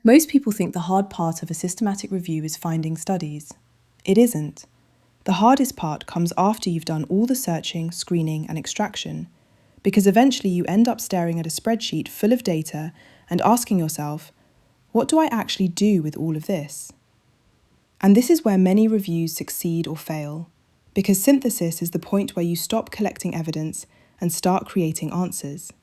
Most people think the hard part of a systematic review is finding studies. It isn't. The hardest part comes after you've done all the searching, screening, and extraction, because eventually you end up staring at a spreadsheet full of data and asking yourself, what do I actually do with all of this? And this is where many reviews succeed or fail, because synthesis is the point where you stop collecting evidence and start creating answers.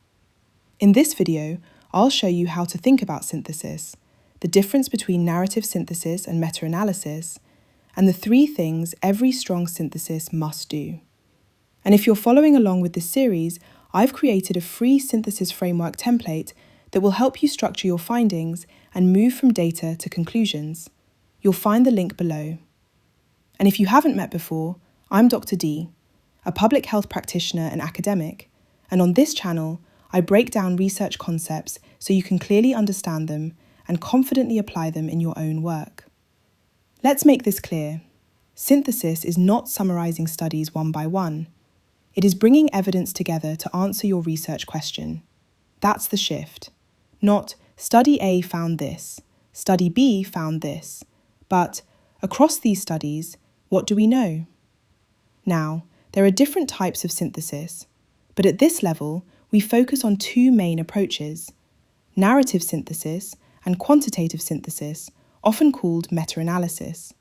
In this video, I'll show you how to think about synthesis, the difference between narrative synthesis and meta-analysis, and the 3 things every strong synthesis must do. And if you're following along with this series, I've created a free synthesis framework template that will help you structure your findings and move from data to conclusions. You'll find the link below. And if you haven't met before, I'm Dr. D, a public health practitioner and academic, and on this channel, I break down research concepts so you can clearly understand them and confidently apply them in your own work. Let's make this clear. Synthesis is not summarizing studies one by one. It is bringing evidence together to answer your research question. That's the shift. Not study A found this, study B found this, but across these studies, what do we know? Now, there are different types of synthesis, but at this level, we focus on 2 main approaches: narrative synthesis and quantitative synthesis, often called meta-analysis.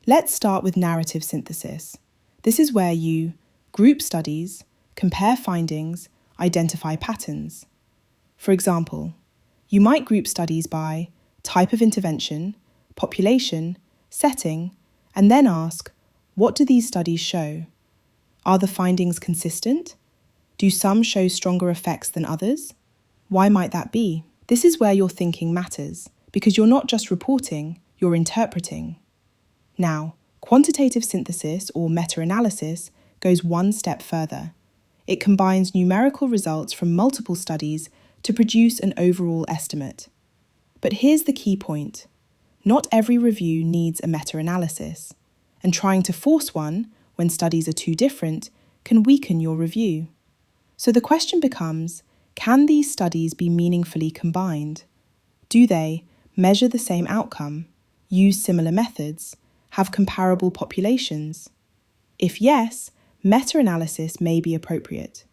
Let's start with narrative synthesis. This is where you group studies, compare findings, identify patterns. For example, you might group studies by type of intervention, population, setting, and then ask, what do these studies show? Are the findings consistent? Do some show stronger effects than others? Why might that be? This is where your thinking matters, because you're not just reporting, you're interpreting. Now, quantitative synthesis or meta-analysis goes one step further. It combines numerical results from multiple studies to produce an overall estimate. But here's the key point. Not every review needs a meta-analysis, and trying to force one when studies are too different can weaken your review. So the question becomes, can these studies be meaningfully combined? Do they measure the same outcome, use similar methods, have comparable populations? If yes, meta-analysis may be appropriate.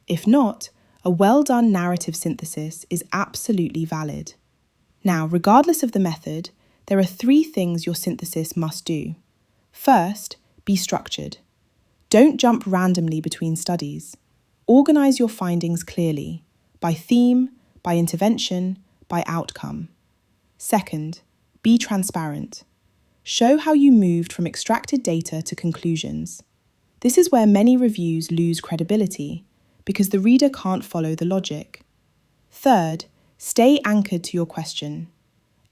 If not, a well-done narrative synthesis is absolutely valid. Now, regardless of the method, there are 3 things your synthesis must do. First, be structured. Don't jump randomly between studies. Organize your findings clearly, by theme, by intervention, by outcome. Second, be transparent. Show how you moved from extracted data to conclusions. This is where many reviews lose credibility, because the reader can't follow the logic. Third, stay anchored to your question.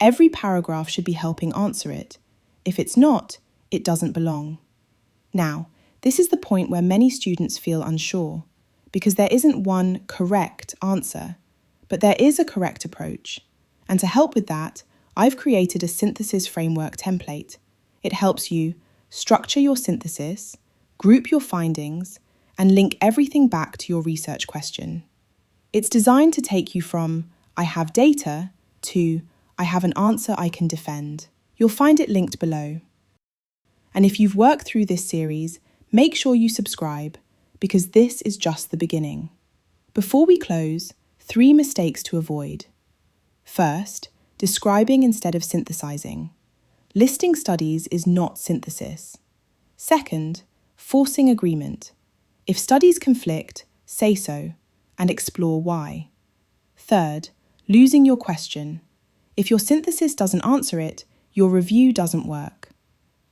Every paragraph should be helping answer it. If it's not, it doesn't belong. Now, this is the point where many students feel unsure, because there isn't one correct answer, but there is a correct approach. And to help with that, I've created a synthesis framework template. It helps you structure your synthesis, group your findings, and link everything back to your research question. It's designed to take you from I have data to I have an answer I can defend. You'll find it linked below. And if you've worked through this series, make sure you subscribe, because this is just the beginning. Before we close, 3 mistakes to avoid. First, describing instead of synthesizing. Listing studies is not synthesis. Second, forcing agreement. If studies conflict, say so, and explore why. Third, losing your question. If your synthesis doesn't answer it, your review doesn't work.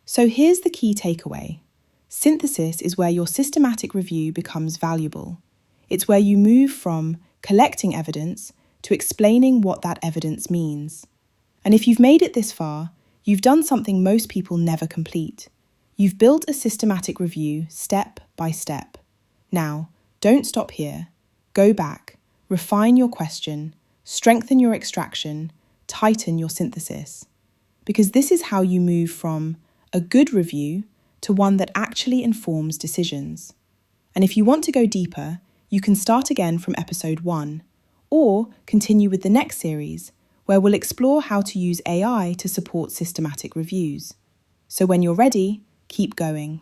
So here's the key takeaway. Synthesis is where your systematic review becomes valuable. It's where you move from collecting evidence to explaining what that evidence means. And if you've made it this far, you've done something most people never complete. You've built a systematic review step by step. Now, don't stop here. Go back, refine your question, strengthen your extraction, tighten your synthesis. Because this is how you move from a good review to one that actually informs decisions. And if you want to go deeper, you can start again from episode 1, or continue with the next series, where we'll explore how to use AI to support systematic reviews. So when you're ready, keep going.